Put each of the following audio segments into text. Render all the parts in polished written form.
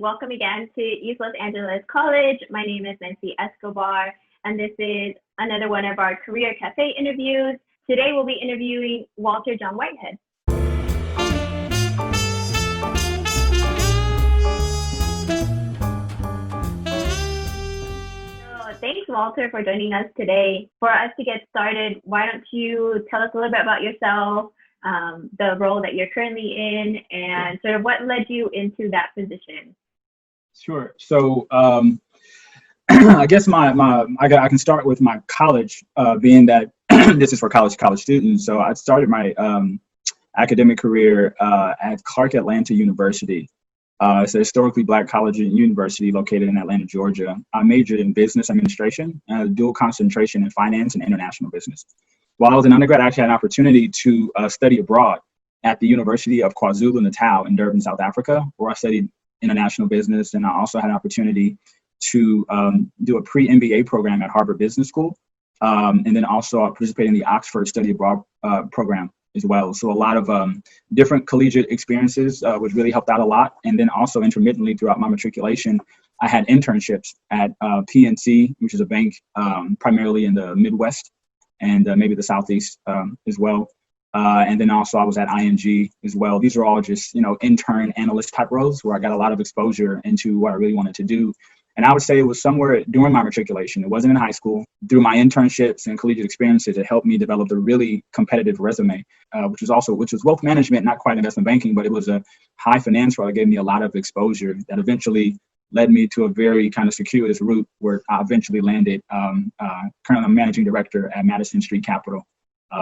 welcome again to East Los Angeles College. My name is Nancy Escobar, and this is another one of our Career Cafe interviews. Today we'll be interviewing Walter John Whitehead. So thanks, Walter, for joining us today. For us to get started, why don't you tell us a little bit about yourself, the role that you're currently in, and sort of what led you into that position? Sure. So I guess I can start with my college, being that this is for college students. So I started my academic career at Clark Atlanta University. It's a historically Black college and university located in Atlanta, Georgia. I majored in business administration and a dual concentration in finance and international business. While I was an undergrad, I actually had an opportunity to study abroad at the University of KwaZulu-Natal in Durban, South Africa, where I studied international business. And I also had an opportunity to do a pre-MBA program at Harvard Business School. And then also participate in the Oxford Study Abroad program as well. So a lot of different collegiate experiences, which really helped out a lot. And then also intermittently throughout my matriculation, I had internships at PNC, which is a bank primarily in the Midwest and maybe the Southeast as well. And then also I was at ING as well. These are all just, intern analyst type roles where I got a lot of exposure into what I really wanted to do. And I would say it was somewhere during my matriculation. It wasn't in high school. Through my internships and collegiate experiences, it helped me develop a really competitive resume, which was wealth management, not quite investment banking, but it was a high finance role that gave me a lot of exposure that eventually led me to a very kind of circuitous route where I eventually landed currently I'm managing director at Madison Street Capital,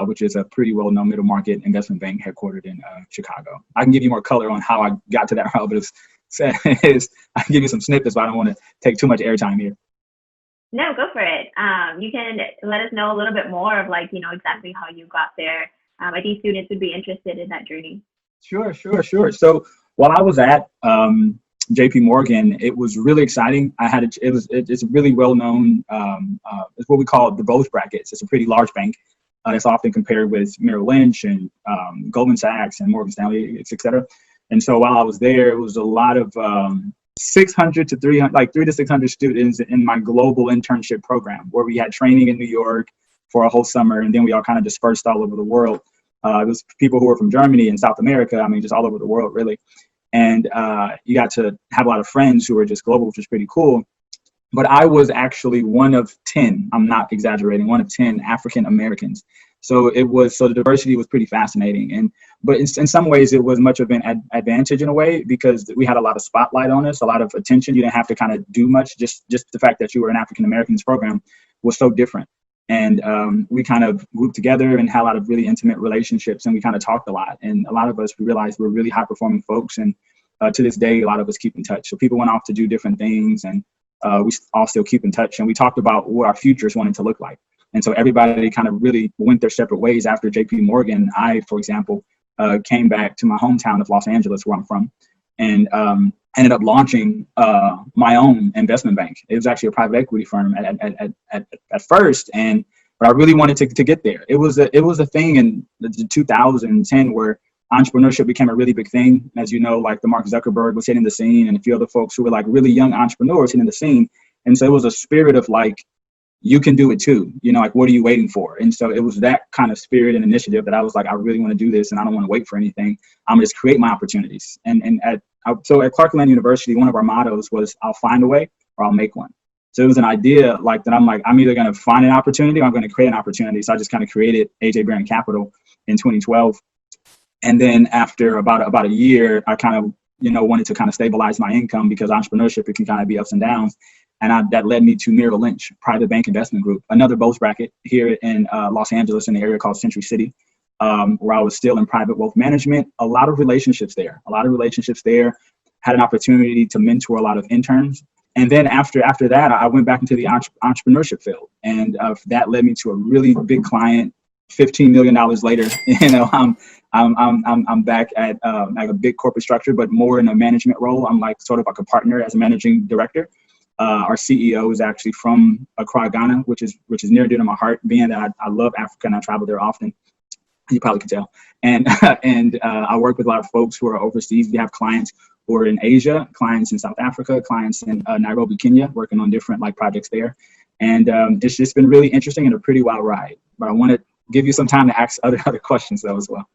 which is a pretty well-known middle market investment bank headquartered in Chicago. I can give you more color on how I got to that route, but I can give you some snippets, but I don't want to take too much airtime here. No, go for it. You can let us know a little bit more of exactly how you got there. I think students would be interested in that journey. Sure. So while I was at JP Morgan, it was really exciting. It's a really well-known, it's what we call the growth brackets. It's a pretty large bank. It's often compared with Merrill Lynch and Goldman Sachs and Morgan Stanley, et cetera. And so while I was there, it was a lot of 600 to 300, like 300 to 600 students in my global internship program, where we had training in New York for a whole summer, and then we all kind of dispersed all over the world. It was people who were from Germany and South America, just all over the world, really. And you got to have a lot of friends who were just global, which was pretty cool. But I was actually one of 10, I'm not exaggerating, one of 10 African Americans. So the diversity was pretty fascinating. But in some ways it was much of an advantage in a way, because we had a lot of spotlight on us, a lot of attention. You didn't have to kind of do much. Just the fact that you were an African Americans program was so different. And we kind of grouped together and had a lot of really intimate relationships, and we kind of talked a lot. And a lot of us, we realized we're really high performing folks. And to this day, a lot of us keep in touch. So people went off to do different things, and we all still keep in touch. And we talked about what our futures wanted to look like. And so everybody kind of really went their separate ways after JP Morgan. I, for example, came back to my hometown of Los Angeles, where I'm from, and ended up launching my own investment bank. It was actually a private equity firm at first, but I really wanted to get there. It was a thing in 2010 where entrepreneurship became a really big thing. As you know, like the Mark Zuckerberg was hitting the scene, and a few other folks who were like really young entrepreneurs hitting the scene. And so it was a spirit of like, you can do it too. What are you waiting for? And so it was that kind of spirit and initiative that I was like, I really want to do this, and I don't want to wait for anything. I'm gonna just create my opportunities. So at Clark Atlanta University, one of our mottos was, I'll find a way or I'll make one. So it was an idea like that. I'm either going to find an opportunity or I'm going to create an opportunity. So I just kind of created AJ Barron Capital in 2012. And then after about a year, I kind of, wanted to kind of stabilize my income, because entrepreneurship, it can kind of be ups and downs. And that led me to Merrill Lynch Private Bank Investment Group, another bulge bracket here in Los Angeles, in the area called Century City, where I was still in private wealth management. A lot of relationships there, had an opportunity to mentor a lot of interns. And then after that, I went back into the entrepreneurship field. And that led me to a really big client. $15 million later, I'm back at like a big corporate structure, but more in a management role. I'm like sort of like a partner as a managing director. Our CEO is actually from Accra, Ghana, which is near and dear to my heart, being that I love Africa and I travel there often. You probably can tell. And I work with a lot of folks who are overseas. We have clients who are in Asia, clients in South Africa, clients in Nairobi, Kenya, working on different like projects there. And it's just been really interesting and a pretty wild ride. But I want to give you some time to ask other questions though as well.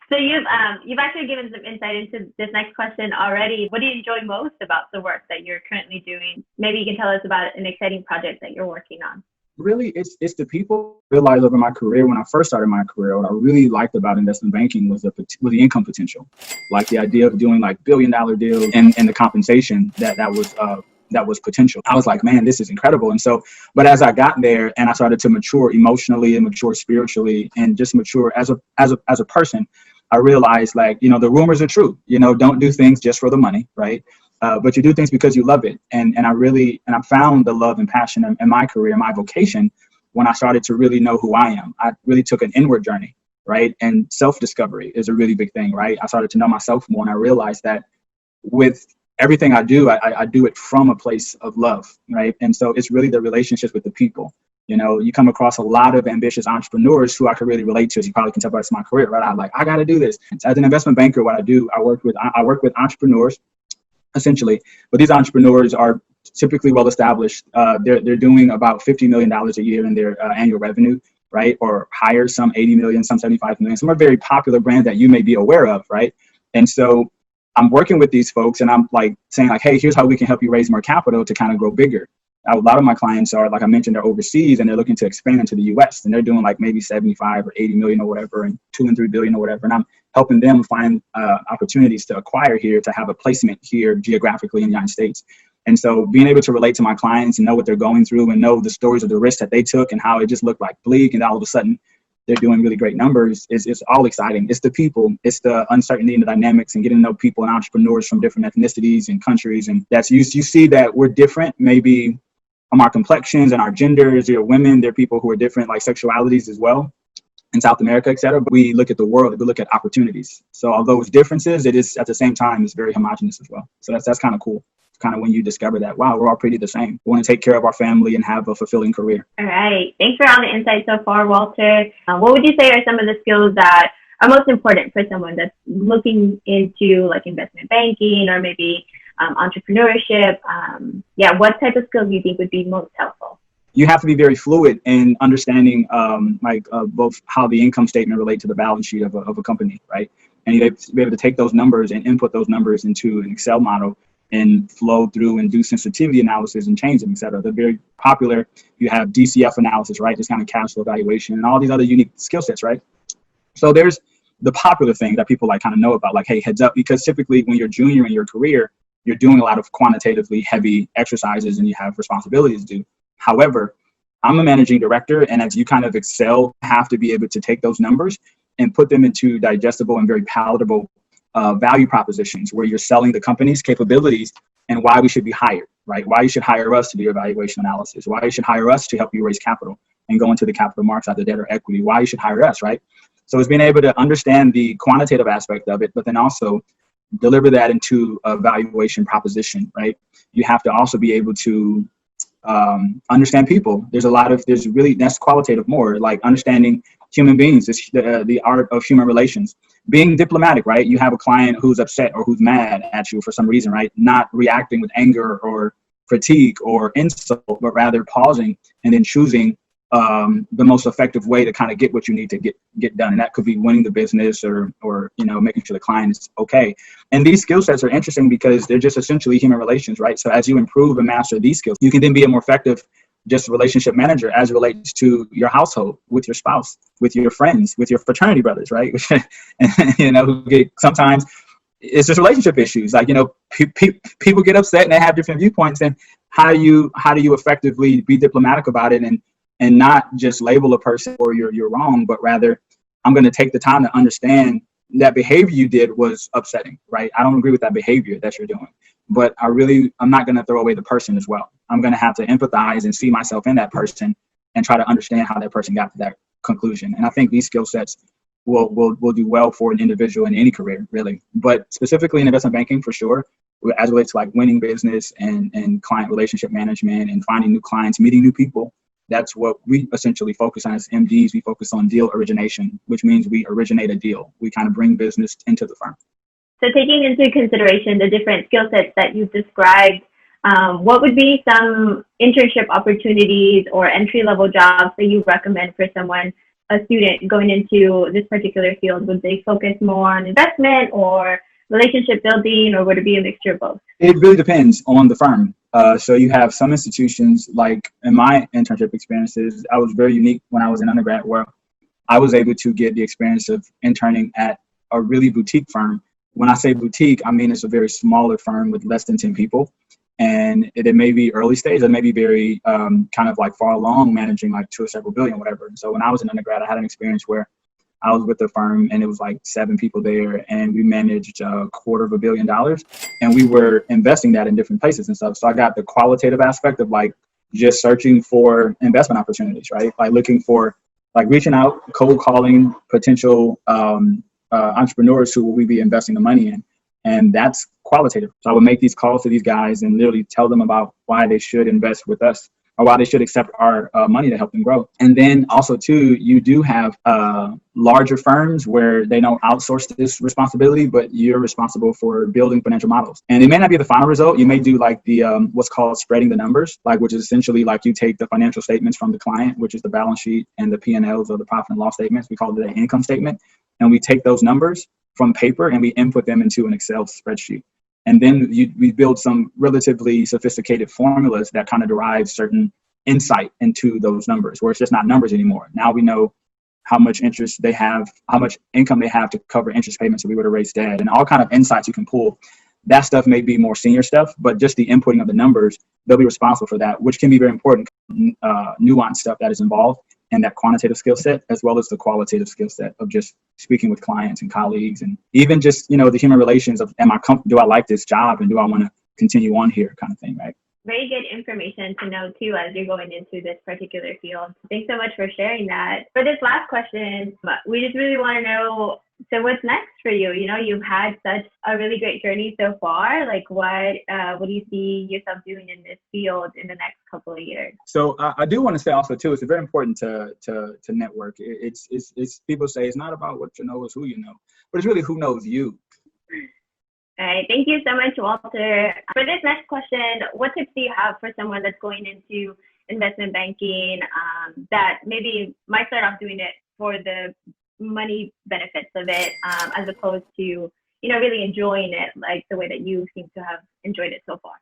So you've actually given some insight into this next question already. What do you enjoy most about the work that you're currently doing? Maybe you can tell us about an exciting project that you're working on. Really, it's the people. I realized over my career, when I first started my career, what I really liked about investment banking was the income potential, like the idea of doing like billion-dollar deals and the compensation that was potential. I was like, man, this is incredible. And so, but as I got there and I started to mature emotionally and mature spiritually and just mature as a person, I realized like, the rumors are true. Don't do things just for the money, right? But you do things because you love it. And I found the love and passion in my career, my vocation, when I started to really know who I am. I really took an inward journey, right? And self-discovery is a really big thing, right? I started to know myself more, and I realized that with everything I do, I do it from a place of love, right? And so it's really the relationships with the people. You come across a lot of ambitious entrepreneurs who I could really relate to, as you probably can tell by my career, right? I'm like, I got to do this. As an investment banker, what I do, I work with entrepreneurs, essentially, but these entrepreneurs are typically well established. They're doing about $50 million a year in their annual revenue, right? Or higher, some 80 million, some 75 million. Some are very popular brands that you may be aware of, right? And so I'm working with these folks and I'm like saying like, hey, here's how we can help you raise more capital to kind of grow bigger. A lot of my clients are, like I mentioned, they're overseas and they're looking to expand into the US, and they're doing like maybe 75 or 80 million or whatever, and 2 and 3 billion or whatever. And I'm helping them find opportunities to acquire here, to have a placement here geographically in the United States. And so being able to relate to my clients and know what they're going through and know the stories of the risks that they took and how it just looked like bleak, and all of a sudden they're doing really great numbers is all exciting. It's the people, it's the uncertainty and the dynamics, and getting to know people and entrepreneurs from different ethnicities and countries. And that's you see that we're different, maybe on our complexions and our genders. There are women, there are people who are different, like sexualities as well, in South America, et cetera. But we look at the world, we look at opportunities. So although it's differences, it is at the same time, it's very homogenous as well. So that's kind of cool. Kind of when you discover that, wow, we're all pretty the same. We want to take care of our family and have a fulfilling career. All right. Thanks for all the insights so far, Walter. What would you say are some of the skills that are most important for someone that's looking into like investment banking or maybe entrepreneurship? What type of skills do you think would be most helpful? You have to be very fluid in understanding both how the income statement relates to the balance sheet of a company, right? And you have to be able to take those numbers and input those numbers into an Excel model and flow through and do sensitivity analysis and change them, et cetera. They're very popular. You have DCF analysis, right? This kind of cash flow evaluation and all these other unique skill sets, right? So there's the popular thing that people like kind of know about, like, hey, heads up, because typically when you're junior in your career, you're doing a lot of quantitatively heavy exercises and you have responsibilities to do. However, I'm a managing director, and as you kind of excel, have to be able to take those numbers and put them into digestible and very palatable value propositions where you're selling the company's capabilities and why we should be hired, right? Why you should hire us to do your valuation analysis, why you should hire us to help you raise capital and go into the capital markets, either debt or equity, why you should hire us, right? So it's being able to understand the quantitative aspect of it, but then also deliver that into a valuation proposition, right? You have to also be able to understand people. That's qualitative more, like understanding human beings, the art of human relations. Being diplomatic, right? You have a client who's upset or who's mad at you for some reason, right? Not reacting with anger or critique or insult, but rather pausing and then choosing the most effective way to kind of get what you need to get done. And that could be winning the business or making sure the client is okay. And these skill sets are interesting because they're just essentially human relations, right? So as you improve and master these skills, you can then be a more effective just relationship manager as it relates to your household, with your spouse, with your friends, with your fraternity brothers, right? Who get, sometimes it's just relationship issues. Like, people get upset and they have different viewpoints, and how do you effectively be diplomatic about it and not just label a person or you're wrong, but rather I'm going to take the time to understand that behavior you did was upsetting, right? I don't agree with that behavior that you're doing, but I'm not going to throw away the person as well. I'm going to have to empathize and see myself in that person and try to understand how that person got to that conclusion. And I think these skill sets will do well for an individual in any career, really, but specifically in investment banking for sure, as it relates to like winning business and client relationship management and finding new clients, meeting new people. That's what we essentially focus on as MDs. We focus on deal origination, which means we originate a deal. We kind of bring business into the firm. So taking into consideration the different skill sets that you've described, what would be some internship opportunities or entry-level jobs that you recommend for someone, a student going into this particular field? Would they focus more on investment or relationship building, or would it be a mixture of both? It really depends on the firm. So you have some institutions, like in my internship experiences, I was very unique when I was in undergrad, where I was able to get the experience of interning at a really boutique firm. When I say boutique, I mean it's a very smaller firm with less than 10 people. And it may be early stage, it may be very kind of like far along, managing like 2 or several billion, whatever. And so when I was in undergrad, I had an experience where I was with a firm and it was like 7 people there, and we managed $250 million, and we were investing that in different places and stuff. So I got the qualitative aspect of like just searching for investment opportunities, right? Like looking for, like reaching out, cold calling potential entrepreneurs who will we be investing the money in. And that's qualitative. So I would make these calls to these guys and literally tell them about why they should invest with us, or why they should accept our money to help them grow. And then also too, you do have larger firms where they don't outsource this responsibility, but you're responsible for building financial models. And it may not be the final result. You may do like the what's called spreading the numbers, like which is essentially like you take the financial statements from the client, which is the balance sheet and the P&Ls, or the profit and loss statements. We call it the income statement. And we take those numbers from paper and we input them into an Excel spreadsheet. And then we build some relatively sophisticated formulas that kind of derive certain insight into those numbers, where it's just not numbers anymore. Now we know how much interest they have, how much income they have to cover interest payments if we were to raise debt, and all kind of insights you can pull. That stuff may be more senior stuff, but just the inputting of the numbers, they'll be responsible for that, which can be very important, nuanced stuff that is involved in that quantitative skill set, as well as the qualitative skill set of just speaking with clients and colleagues, and even just, the human relations of, do I like this job, and do I want to continue on here, kind of thing, right? Very good information to know too as you're going into this particular field. Thanks so much for sharing that. For this last question, we just really want to know, so what's next for you? You've had such a really great journey so far. Like what do you see yourself doing in this field in the next couple of years? So I do want to say also too, it's very important to network. It's people say it's not about what you know, it's who you know, but it's really who knows you. All right. Thank you so much, Walter. For this next question, what tips do you have for someone that's going into investment banking that maybe might start off doing it for the money benefits of it, as opposed to, really enjoying it like the way that you seem to have enjoyed it so far?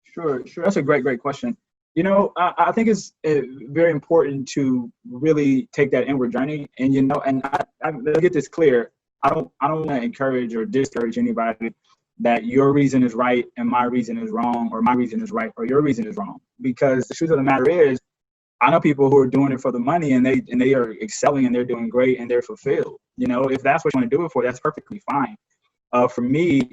Sure. That's a great question. I think it's very important to really take that inward journey. And, and I let's get this clear. I don't want to encourage or discourage anybody that your reason is right and my reason is wrong, or my reason is right or your reason is wrong. Because the truth of the matter is, I know people who are doing it for the money, and they are excelling and they're doing great and they're fulfilled. If that's what you want to do it for, that's perfectly fine. For me,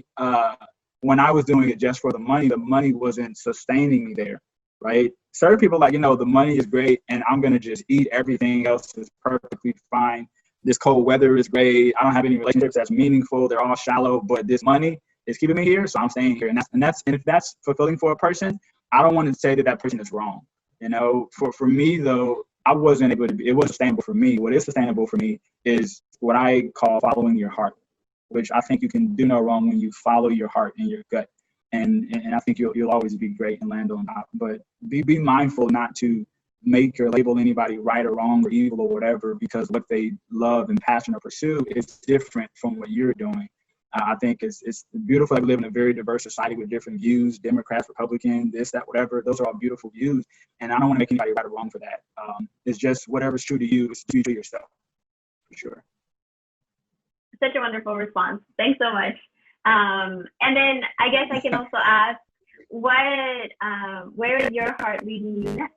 when I was doing it just for the money wasn't sustaining me there, right? Certain people like, the money is great and I'm going to just eat everything else is perfectly fine. This cold weather is great. I don't have any relationships that's meaningful. They're all shallow, but this money is keeping me here, so I'm staying here. And if that's fulfilling for a person, I don't want to say that person is wrong. For me though, I wasn't able to. It wasn't sustainable for me. What is sustainable for me is what I call following your heart, which I think you can do no wrong when you follow your heart and your gut. And I think you'll always be great and land on top. But be mindful not to make or label anybody right or wrong or evil or whatever, because what they love and passion or pursue is different from what you're doing. I think it's beautiful that we live in a very diverse society with different views, Democrats, Republicans, this, that, whatever. Those are all beautiful views. And I don't want to make anybody right or wrong for that. It's just whatever's true to you is true to yourself, for sure. Such a wonderful response. Thanks so much. And then I guess I can also ask, where is your heart leading you next?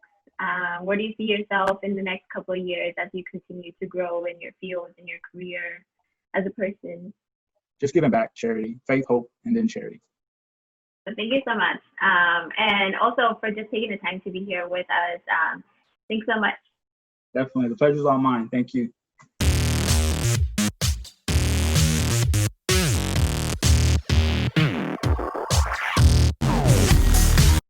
Where do you see yourself in the next couple of years as you continue to grow in your field, in your career as a person? Just giving back, charity, faith, hope, and then charity. So thank you so much. And also for just taking the time to be here with us. Thanks so much. Definitely. The pleasure's all mine. Thank you.